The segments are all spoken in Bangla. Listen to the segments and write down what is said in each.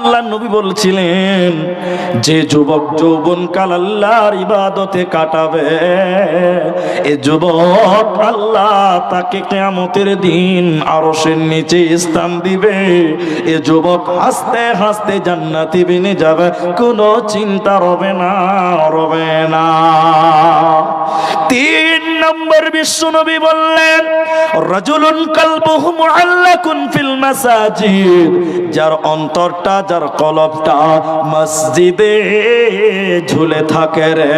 আল্লাহ নবী বলছিলেন, যে যুবক যৌবনকাল আল্লাহর ইবাদতে কাটাবে, এ যুবক আল্লাহ তাকে কিয়ামতের দিন আরশের নিচে স্থান দিবে। এ যুবক হাসতে হাসতে জান্নাতে বিনে যাবে, কোনো চিন্তা রবে না, রবে না। 3 নম্বর বিশ্বনবী বললেন, রাজুলুন কালবুহু মুআল্লাকুন ফিল মাসাজিদ, যার অন্তরটা, যার কলবটা মসজিদে ঝুলে থাকে রে।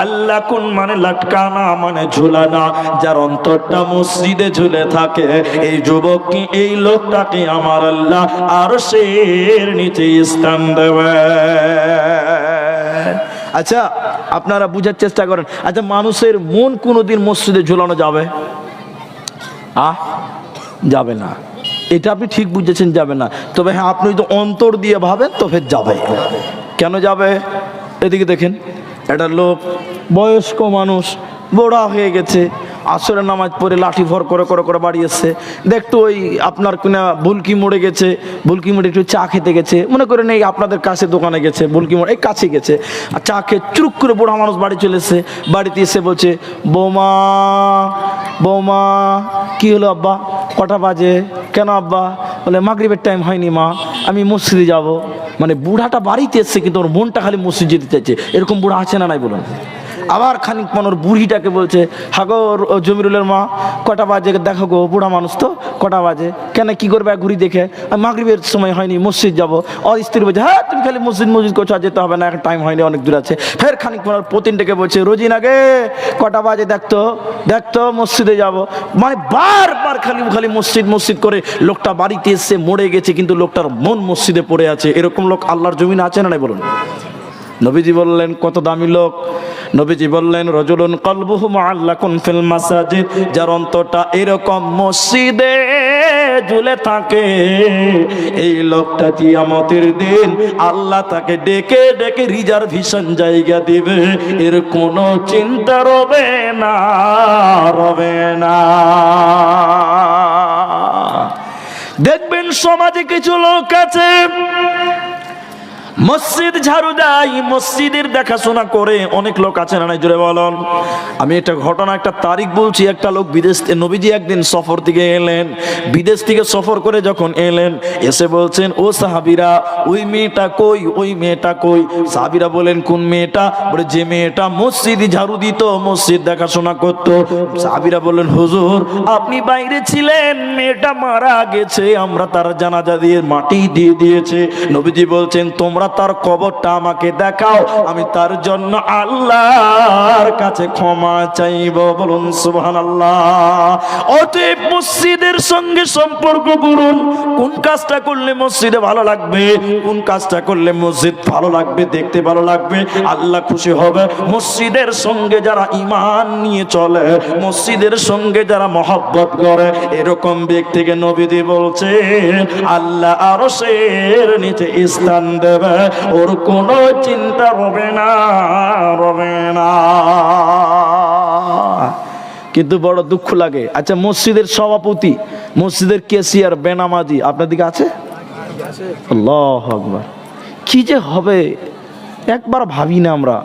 আল্লাকুন মানে লটকানা, মানে ঝুলানা। যার অন্তরটা মসজিদে ঝুলে থাকে, এই যুবক কি, এই লোকটাকে আমার আল্লাহ আরশের নিচে স্থান দেবে। আচ্ছা, আপনারা বুঝার চেষ্টা করেন, আচ্ছা মানুষের মন কোনোদিন মসজিদে ঝুলানো যাবে? যাবে না। এটা আপনি ঠিক বুঝেছেন, যাবে না। তবে হ্যাঁ, আপনি যদি অন্তর দিয়ে ভাবেন তো ফের যাবে। কেন যাবে? এদিকে দেখেন, একটা লোক, বয়স্ক মানুষ, বড়া হয়ে গেছে, আসরের নামাজ পড়ে লাঠি ভর করে করে করে বাড়ি এসছে। দেখতো ওই আপনার কিনা বুলকি মোড়ে গেছে, বুলকি মোড়ে একটু চা খেতে গেছে, মনে করেন এই আপনাদের কাছে দোকানে গেছে, বুলকি মোড়ে এই কাছে গেছে, আর চা খেয়ে চুরুক করে বুড়া মানুষ বাড়ি চলে এসছে। বাড়িতে এসে বলছে, বৌমা বৌমা, কি হলো আব্বা, কটা বাজে? কেন আব্বা? বলে মাগরিবের টাইম হয়নি মা, আমি মসজিদে যাব। মানে বুড়াটা বাড়িতে এসছে কিন্তু ওর মনটা খালি মসজিদ যেতে চাইছে। এরকম বুড়া আছে না নাই বলুন? আবার খানিক পর ওর বুড়িটাকে বলছে, হাগো জমিরুলের মা, কটা বাজে দেখো গো, বুড়া মানুষ তো, কটা বাজে? কেন, কি করবে ঘুরি দেখে? মাগরিবের সময় হয়নি, মসজিদ যাবো। ওর স্ত্রী বলছে, হ্যাঁ তুমি খালি মসজিদ করছো, আর যেতে হবে না, এখন টাইম হয়নি, অনেক দূর আছে। ফের খানিক পর পতিনটাকে বলছে, রোজিন আগে কটা বাজে দেখতো দেখতো, মসজিদে যাব। মানে বারবার খালি মসজিদ করে লোকটা বাড়িতে এসছে, মরে গেছে, কিন্তু লোকটার মন মসজিদে পড়ে আছে। এরকম লোক আল্লাহর জমিনে আছে না নাই বলুন? নবীজি বললেন, কত দামি লোক। নবীজি বললেন, রাজুলুন কলবুহু মুআল্লাকুন ফিল মাসাজিদ, যার অন্তরটা এরকম মসজিদে ঝুলে থাকে, এই লোকটা কিয়ামতের দিন আল্লাহ তাকে ডেকে ডেকে রিজার্ভেশন জায়গা দিবে। এর কোনো চিন্তা রবে না, রবে না। দেখবেন সমাজে কিছু লোক আছে, মসজিদ ঝাড়ু দেয়, মসজিদের দেখাশোনা করে। অনেক লোক আছে না নাই, জোরে বলুন। আমি একটা ঘটনা, একটা তারিখ বলছি। একটা লোক বিদেশ, নবীজি একদিন সফর থেকে এলেন, বিদেশ থেকে সফর করে যখন এলেন, এসে বলছেন, ও সাহাবীরা, ওই মেয়েটা কই, ওই মেয়েটা কই? সাহাবীরা বলেন, কোন মেয়েটা? বলে, যে মেয়েটা মসজিদ ঝাড়ু দিত, মসজিদ দেখাশোনা করত। সাহাবীরা বললেন, হুজুর আপনি বাইরে ছিলেন, মেয়েটা মারা গেছে, আমরা তার জানাজা দিয়ে মাটি দিয়ে দিয়েছে। নবীজি বলছেন, তোমরা তার কবরটা আমাকে দেখাও, আমি তার জন্য আল্লাহর কাছে ক্ষমা চাইব। বলুন সুবহানাল্লাহ। অতএব মসজিদের সঙ্গে সম্পর্ক করুন। কোন কাজটা করলে মসজিদে ভালো লাগবে, কোন কাজটা করলে মসজিদ ভালো লাগবে, দেখতে ভালো লাগবে, আল্লাহ খুশি হবে, মসজিদের সঙ্গে যারা ঈমান নিয়ে চলে, মসজিদের সঙ্গে যারা মহব্বত করে, এরকম ব্যক্তিকে নবীজি বলছে আল্লাহ আরশের নিচে স্থান দেবে, ওর কোনো চিন্তা হবে না, হবে না। কিন্তু বড় দুঃখ লাগে। আচ্ছা, মসজিদের সভাপতি, মসজিদের কেসিয়ার বেনামাজি আপনার দিকে আছে? আল্লাহু আকবার, কি যে হবে একবার ভাবি না আমরা।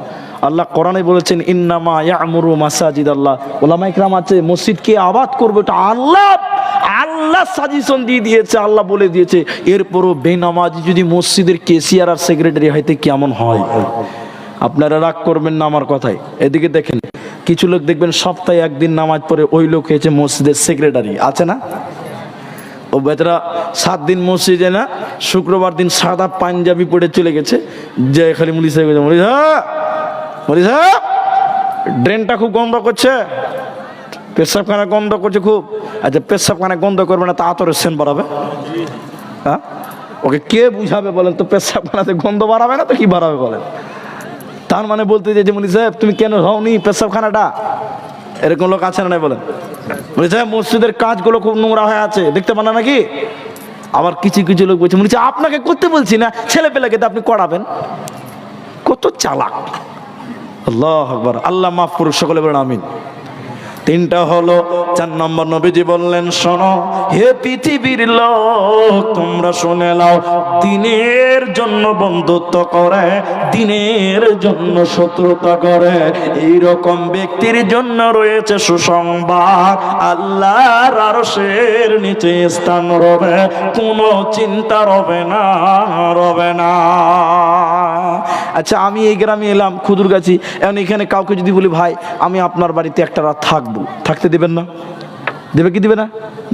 আল্লাহ কোরআনে বলেছেন, ইন্নামা ইয়ামুরু মাসাজিদ আল্লাহ। ওলামায়ে কেরাম আছে, মসজিদ কে আবাদ করবে এটা আল্লাহ সাজেশন দিয়ে দিয়েছে, আল্লাহ বলে দিয়েছে। এরপরও বেনামাজি যদি মসজিদের কেসিয়ার আর সেক্রেটারি হইতে কেমন হয়? আপনারা রাগ করবেন না আমার কথায়। এদিকে দেখেন, কিছু লোক দেখবেন সপ্তাহে একদিন নামাজ পড়ে, ওই লোক হয়েছে মসজিদের সেক্রেটারি, আছে না? ও বেচারা 7 দিন মসজিদে না, শুক্রবার দিন সাদা পাঞ্জাবি পরে চলে গেছে, যে খালি মুলি সাহেব, মুলি সাহেব ড্রেনটা খুব গন্ধ করছে, পেশাবখানা গন্ধ করছে খুব। আচ্ছা, পেশাবখানা গন্ধ করবে না তা আতরের সেন্ট বাড়াবে? হ্যাঁ, ওকে কে বুঝাবে বলেন তো? পেশাবখানাতে গন্ধ বাড়াবে না তো কি বাড়াবে বলেন? তার মানে বলতে যে মুলি সাহেব তুমি কেন হওনি পেশাবখানাটা? এরকম লোক আছে না নাই বলেন? মুলি সাহেব মসজিদের কাজগুলো খুব নোংরা হয়ে আছে, দেখতে পান না নাকি? আবার কিছু কিছু লোক বলছে, মুলি সাহেব আপনাকে করতে বলছি না, ছেলে পেলেকে তো আপনি করাবেন। কত চালাক! আল্লাহু আকবার, আল্লাহ মাফ করুক, সকলে বলেন আমিন। তিনটা হলো। 4 নম্বর নবীজি বললেন, শোনো হে পৃথিবীর লোক, তোমরা শুনে নাও, দিনের জন্য বন্ধুত্ব করে, দিনের জন্য শত্রুতা করে, এইরকম ব্যক্তির জন্য রয়েছে সুসংবাদ, আল্লাহর আরশের নিচে স্থান রবে, কোনো চিন্তা রবে না, রবে না। আচ্ছা, আমি এই গ্রামে এলাম খুদুরগাছি, এখন এখানে কাউকে যদি বলি ভাই আমি আপনার বাড়িতে একটা রাত থাকবো, থাকতে দেবেন না? দেবে কি দেবে না?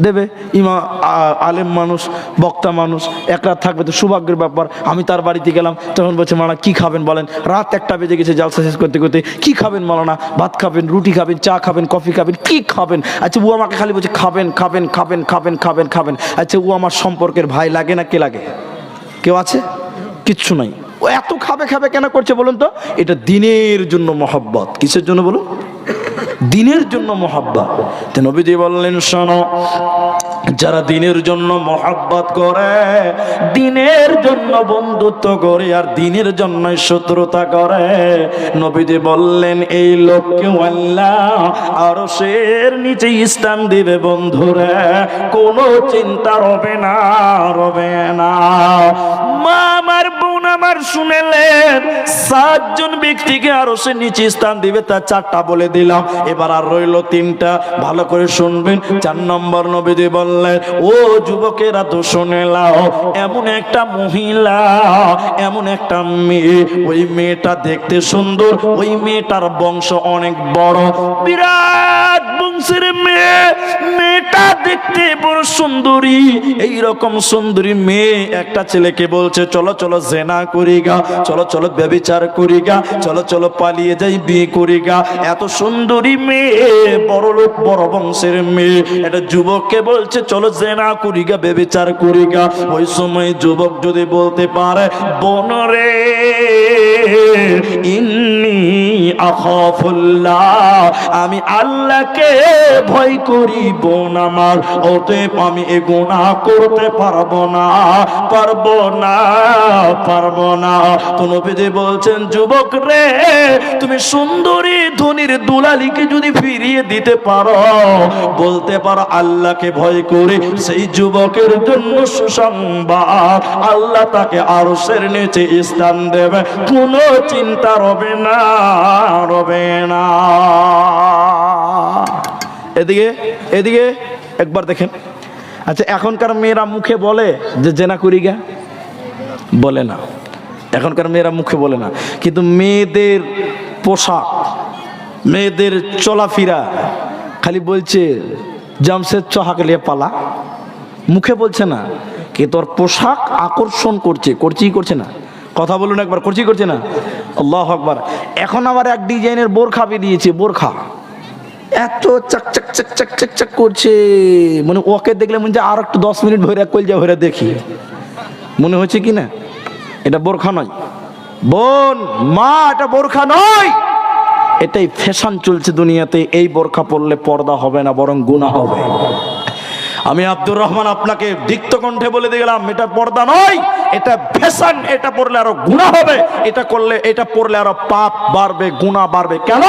দেবে। আলেম মানুষ, বক্তা মানুষ, এক রাত থাকবে তো সৌভাগ্যের ব্যাপার। আমি তার বাড়িতে গেলাম, তখন বলছে মাওলানা কি খাবেন বলেন, রাত 1টা বেজে গেছে জালসা শেষ করতে করতে, কি খাবেন মাওলানা? ভাত খাবেন, রুটি খাবেন, চা খাবেন, কফি খাবেন, কি খাবেন? আচ্ছা, ও আমাকে খালি বলছে খাবেন খাবেন খাবেন খাবেন খাবেন খাবেন। আচ্ছা, ও আমার সম্পর্কের ভাই লাগে না কে লাগে? কেউ আছে? কিচ্ছু নাই। ও এত খাবে খাবে কেন করছে বলুন তো? এটা দিনের জন্য মহব্বত। কিসের জন্য বলুন? দিনের জন্য মহব্বত। তো নবীজি বললেন, শোনো, যারা দিনের জন্য মহব্বত করে, দিনের জন্য বন্ধুত্ব করে, আর দিনের জন্য শত্রুতা করে, নবীজি বললেন এই লোককে আল্লাহ আরশের নিচে স্থান দিবে বন্ধুরে, কোনো চিন্তা রবে না, রবে না। মা আমার, বোন আমার, শুনেলেন 7 জন ব্যক্তিকে আরশের নিচে স্থান দিবে, তার 4টা বলে দিলাম, এবার আর রইল 3টা, ভালো করে শুনবেন। 4 নম্বর নবীজি বললেন, ও যুবকেরা তো শুনে নাও, এমন একটা মহিলা, এমন একটা মেয়ে, ওই মেয়েটা দেখতে সুন্দর, ওই মেয়েটার বংশ অনেক বড়, বিরাট বংশের মেয়ে, মেয়েটা দেখতে বড় সুন্দরী। এইরকম সুন্দরী মেয়ে একটা ছেলেকে বলছে চলো চলো জেনা করি গা, চলো চলো ব্যভিচার করি গা, চলো চলো পালিয়ে যাই, বিয়ে করি গা। এত সুন্দরী মেয়ে, বড় লোক, বড় বংশের মেয়ে, একটা যুবককে বলছে চলো জেনা করি গা, ব্যভিচার করি গা। ওই সময় যুবক যদি বলতে পারে, বনরে ইন্নী আখাফুল্লাহ, আমি আল্লাহকে ভয় করি, বোন আমার, অতএব আমি এ গুনাহ করতে পারবো না, পারবো না, পারবো না। তো নবীজি বলছেন, যুবক রে, তুমি সুন্দরী ধনির দুলালিকে যদি ফিরিয়ে দিতে পারো, বলতে পারো আল্লাহকে ভয় করি, সেই যুবকের জন্য সুসংবাদ, আল্লাহ তাকে আরশের নিচে স্থান দেবে, কোনো চিন্তা রবে না, রবে না। এদিকে এদিকে একবার দেখেন। আচ্ছা, এখনকার মেয়েরা মুখে বলে যে জেনা করি গা? বলে না। এখনকার মেয়েরা মুখে বলে না, কিন্তু মেয়েদের পোশাক, মেয়েদের চলাফেরা খালি বলছে জামশেদ চহাকে লিয়ে পালা, মুখে বলছে না, কি তোর পোশাক আকর্ষণ করছে, করছেই করছে না? কথা বলুন একবার, করছেই করছে না? আল্লাহু আকবার। এখন আবার এক ডিজাইনের বোরখা বেরিয়েছে, বোরখা এত চাক চাক চাক চাক চাক চাক করছে, মানে ওকে দেখলে মনে হচ্ছে আর একটু 10 মিনিট ভরে কলজা ভরে দেখি, মনে হচ্ছে কি না? এটা বোরখা নয় বোন, মা, এটা বোরখা নয়, এটাই ফ্যাশন চলছে দুনিয়াতে। এই বোরখা পরলে পর্দা হবে না, বরং গুনাহ হবে। আমি আব্দুর রহমান আপনাকে দীপ্ত কণ্ঠে বলে দিয়ে গেলাম, এটা পর্দা নয়, এটা ফ্যাশন। এটা পরলে আরো গুনাহ হবে, এটা করলে, এটা পরলে আরো পাপ বাড়বে, গুনাহ বাড়বে। কেন?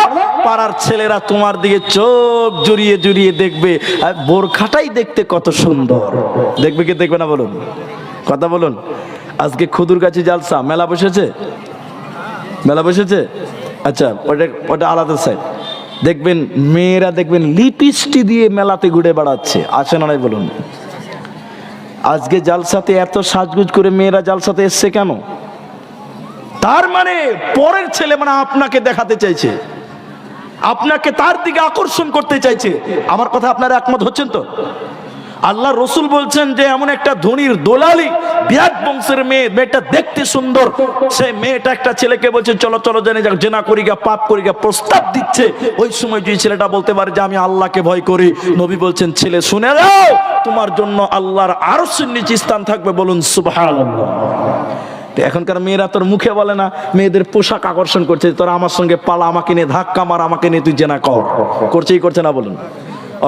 পাড়ার ছেলেরা তোমার দিকে চোখ জুড়িয়ে জুড়িয়ে দেখবে, আর বোরখাটাই দেখতে কত সুন্দর। দেখবে কি দেখবে না বলুন? কথা বলুন। আজকে খুদুরগাছি জালসা, মেলা বসেছে, মেলা বসেছে। আচ্ছা, ওটা আলাদা সাইড। দেখবেন মেয়েরা, দেখবেন লিপস্টিক দিয়ে মেলাতে ঘুরে বেড়াচ্ছে, আসে না নাই বলুন? আজকে জালসাতে এত সাজগুজ করে মেয়েরা জালসাতে এসছে কেন? তার মানে পরের ছেলে মানে আপনাকে দেখাতে চাইছে, আপনাকে তার দিকে আকর্ষণ করতে চাইছে। আমার কথা আপনারা একমত হচ্ছেন তো? আল্লাহ রসুল বলছেন যে এমন একটা ধনির দোলালি, বিরাট বংশের মেয়ে, মেয়েটা দেখতে সুন্দর, সেই মেয়েটা একটা ছেলেকে বলছে চলো চলো জেনা করি গা, পাপ করি গা, প্রস্তাব দিচ্ছে। ওই সময় যে ছেলেটা বলতে পারে যে আমি আল্লাহকে ভয় করি, নবী বলছেন ছেলে শুনে যাও, তোমার জন্য আল্লাহর আরশের নিচে স্থান থাকবে, বলুন সুবহানাল্লাহ। এখনকার মেয়েরা তোর মুখে বলে না, মেয়েদের পোশাক আকর্ষণ করছে, তোরা আমার সঙ্গে পালা, আমাকে নিয়ে ধাক্কা মার, আমাকে নিয়ে তুই জেনা কর, করছেই করছে না বলুন?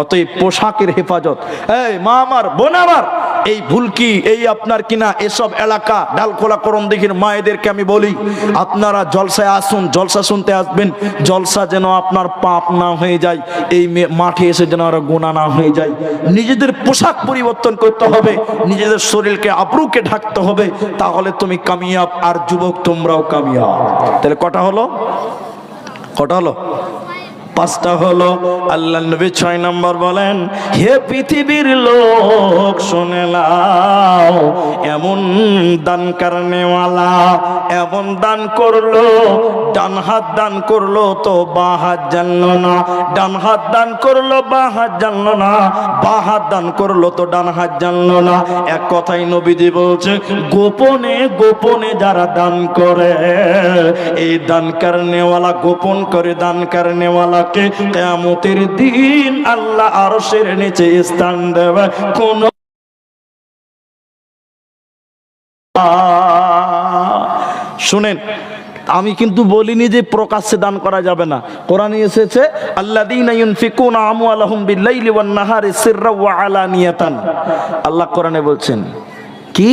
অতএব পোশাকের হেফাজত। এই মা আমার, বোন আমার, এই ভুলকি, এই আপনার কিনা এসব এলাকা ডালখোলা করম দিঘির মায়েদেরকে আমি বলি, আপনারা জলসায় আসুন, জলসা শুনতে আসবেন, জলসা যেন আপনার পাপ না হয়ে যায়, এই মাঠে এসে যেন আর গুনাহ না হয়ে যায়। নিজেদের পোশাক পরিবর্তন করতে হবে, নিজেদের শরীরকে আবরুকে ঢাকতে হবে, তাহলে তুমি কামিয়াব, আর যুবক তোমরাও কামিয়াব। তাহলে কটা হলো? কটা হলো? পাঁচটা হলো। আল্লাহ নবী 6 নম্বর বলেন, হে পৃথিবীর লোক শুনে নাও, এমন দান করনেওয়ালা এমন দান করলো, ডান হাত দান করলো তো বাঁ হাত জানলো না, ডান হাত দান করলো বাঁ হাত জানলো না, বাঁ হাত দান করলো তো ডান হাত জানলো না। এক কথাই নবীজি বলছে, গোপনে গোপনে যারা দান করে, এই দান করনেওয়ালা গোপন করে দান করনেওয়ালা কিয়ামতের দিন আল্লাহ আরশের নিচে স্থান দেবে। কোন শুনেন, আমি কিন্তু বলিনি যে প্রকাশ্যে দান করা যাবে না। কোরআনে এসেছে, আল্লাযীনা ইউনফিকুনা আমওয়ালাহুম বিল-লাইলি ওয়ান-নাহারি সিররা ওয়া আলানিয়াতান। আল্লাহ কোরআনে বলছেন কি,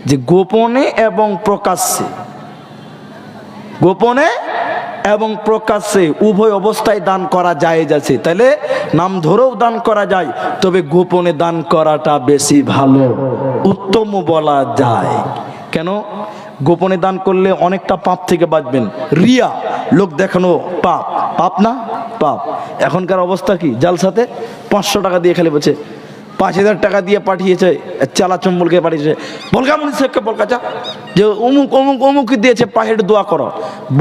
যে গোপনে এবং প্রকাশ্যে, গোপনে এবং প্রকাশ্যে উভয় অবস্থায় দান করা জায়েজ আছে। তাহলে নাম ধরেও দান করা যায়, তবে গোপনে দান করাটা বেশি ভালো, উত্তম বলা যায়। কেন? গোপনে দান করলে অনেকটা পাপ থেকে বাঁচবেন। রিয়া, লোক দেখানো পাপ, পাপ না? পাপ। এখনকার অবস্থা কি, জালসাতে 500 টাকা দিয়ে খেলে বলছে 5000 টাকা দিয়ে পাঠিয়েছে, চালা চম্বলকে পাঠিয়েছে, বলকা মনি শেখকে বলকা যা, যে অমুক অমুক অমুক দিয়েছে, পাহের দোয়া করো।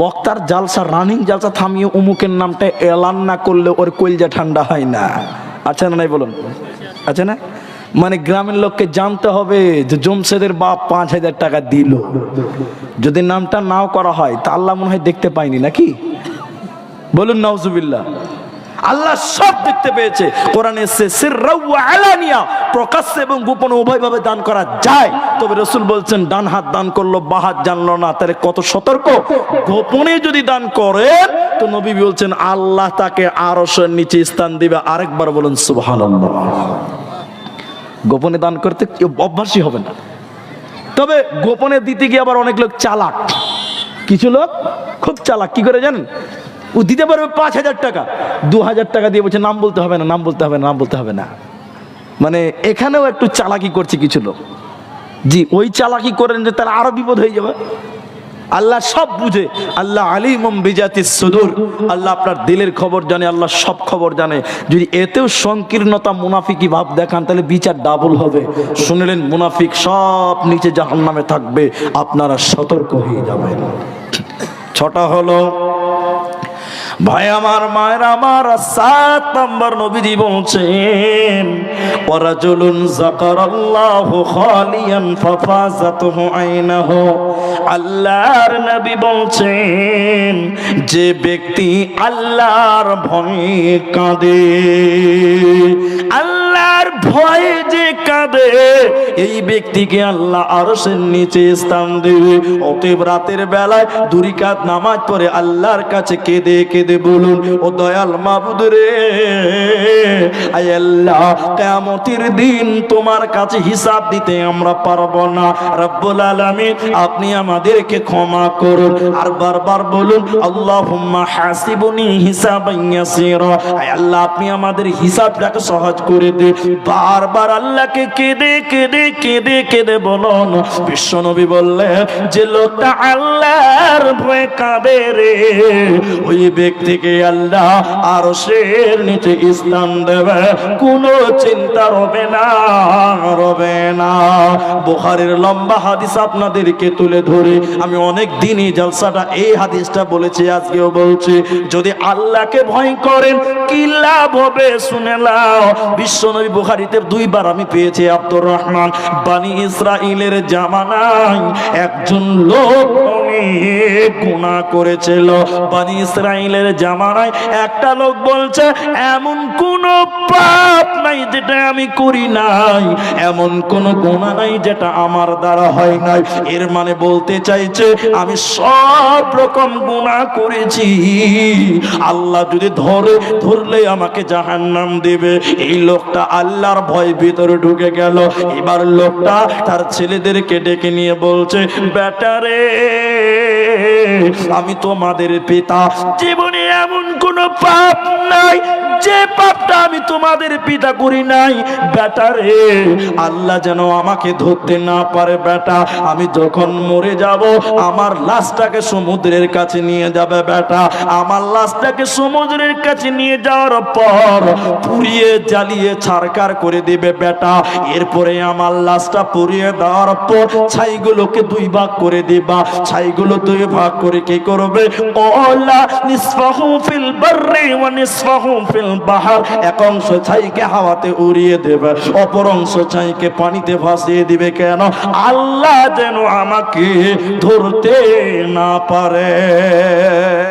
বক্তার জালসা, রানিং জালসা থামিয়ে অমুকের নামটা এলান না করলে ওর কলজা ঠান্ডা হয় না। আচ্ছা না, নাই বলুন? আচ্ছা না? মানে গ্রামের লোককে জানতে হবে যে জমশেদের বাপ 5000 টাকা দিল। যদি নামটা নাও করা হয় তা আল্লাহ মনে হয় দেখতে পাইনি নাকি? বলুন নাউজুবিল্লাহ। আল্লাহ সব দেখতে পেয়েছে। কোরআনে এসেছে সিররা ওয়া আলানিয়া, প্রকাশ্যে এবং গোপনে উভয়ভাবে দান করা যায়। তবে রাসূল বলছেন, ডান হাত দান করলো বাঁ হাত জানলো না, তাহলে কত সতর্ক। গোপনে যদি দান করেন তো নবী বলছেন আল্লাহ তাকে আরশের নিচে স্থান দিবে। আরেকবার বলুন সুবহানাল্লাহ। গোপনে দান করতে অভ্যাসই হবে না। তবে গোপনে দিতে গিয়ে আবার অনেক লোক চালাক, কিছু লোক খুব চালাক। কি করে জানেন? ও দিতে পারবে 5000 টাকা, 2000 টাকা দিয়ে বলছে নাম বলতে হবে না, নাম বলতে হবে না, নাম বলতে হবে না। মানে এখানেও একটু চালাকি করছে কিছু লোক। জি, ওই চালাকি করেন যে তারা আরো বিপদ হয়ে যাবে। আল্লাহ সব বুঝে, আল্লাহ আলিমুম বিজাতিস সুদূর, আল্লাহ আপনার দিলের খবর জানে, আল্লাহ সব খবর জানে। যদি এতেও সংকীর্ণতা মুনাফিকি ভাব দেখান তাহলে বিচার ডাবল হবে। শুনলেন, মুনাফিক সব নিচে জাহান্নামে থাকবে, আপনারা সতর্ক হয়ে যাবেন। 6টা হলো। ভাই আমার, মায়ের আমার, 7 নম্বর নবীজি বলছেন, ওয়ারাজুলুন যাকারাল্লাহু খালিয়ান ফাফাযাতুহু আইনাহু। আল্লাহর নবী বলছেন, যে ব্যক্তি আল্লাহর ভয়ে কাঁদে, আল্লাহর ভয়ে যে কাঁদে, এই ব্যক্তিকে আল্লাহ আরশের নিচে স্থান দেবে। অতএব রাতের বেলায় 2 রাকাত নামাজ পড়ে আল্লাহর কাছে কেঁদে কেঁদে বলুন, ও দয়াল মাবুদ রে, আয় আল্লাহ, কিয়ামতের দিন তোমার কাছে হিসাব দিতে আমরা পারবো না, রব্বুল আলামিন আপনি আমাদেরকে ক্ষমা করুন। আর বারবার বলুন, আল্লাহুম্মা হাসিবনি হিসাবান ইয়াসীরা, আয় আল্লাহ আপনি আমাদের হিসাবটাকে সহজ করে দিন। বারবার আল্লাহকে কেঁদে কেঁদে কেঁদে কেঁদে বলুন। বিশ্বনবী বললেন, যে লোকটা আল্লাহর ভয়ে কাঁদে রে, ওই ব্যক্তিকে আল্লাহ আরশের নিচে স্থান দেবে, কোনো চিন্তা রবে না, রবে না। বুখারীর লম্বা হাদিস আপনাদেরকে তুলে ধরে আমি অনেক দিনই জলসাটা এই হাদিসটা বলেছি, আজকেও বলছি। যদি আল্লাহকে ভয় করেন কি লাভ হবে শুনে নাও। বিশ্বনবী বুখারীতে 2 বার আমি পেয়েছি আব্দুর রহমান, বনি ইসরাইলের জামানায় একজন লোক অনেক গুনাহ করেছিল। বনি ইসরাইলের জামানায় একটা লোক বলছে এমন কোন পাপ নাই যেটা আমি করি নাই, এমন কোন গুনাহ নাই যেটা আমার দ্বারা হয় নাই। এর মানে বলতে চাইছে আমি সব রকম গুনাহ করেছি, আল্লাহ যদি ধরলে আমাকে জাহান্নাম দেবে। এই লোকটা আল্লাহর ভয় ভিতরে ঢুকে গেল। এবার লোকটা তার ছেলেদেরকে ডেকে নিয়ে বলছে, বেটারে আমি তোমাদের পিতা, জীবনে এমন কোন পাপ নাই যে পাপটা আমি তোমাদের পিতা করি নাই। বেটারে আল্লাহ যেন আমাকে ধরতে না পারে। বেটা আমি যখন মরে যাব আমার লাশটাকে সমুদ্রের কাছে নিয়ে যাবে। বেটা আমার লাশটাকে সমুদ্রের কাছে নিয়ে যাওয়ার পর পুড়িয়ে জ্বালিয়ে ছারকার করে দিবে। বেটা এরপরে আমার লাশটা পুড়িয়ে দেওয়ার পর ছাইগুলোকে 2 ভাগ করে দিবা। ছাইগুলো 2 ভাগ করে কি করবে? ওলা নিসফাহু ফিল বাররি ওয়া নিসফাহু ফিল বাহর। এক অংশ ছাইকে হাওয়াতে উড়িয়ে দেবে, অপর অংশ ছাইকে পানিতে ভাসিয়ে দিবে। কেন? আল্লাহ যেন আমাকে ধরতে না পারে।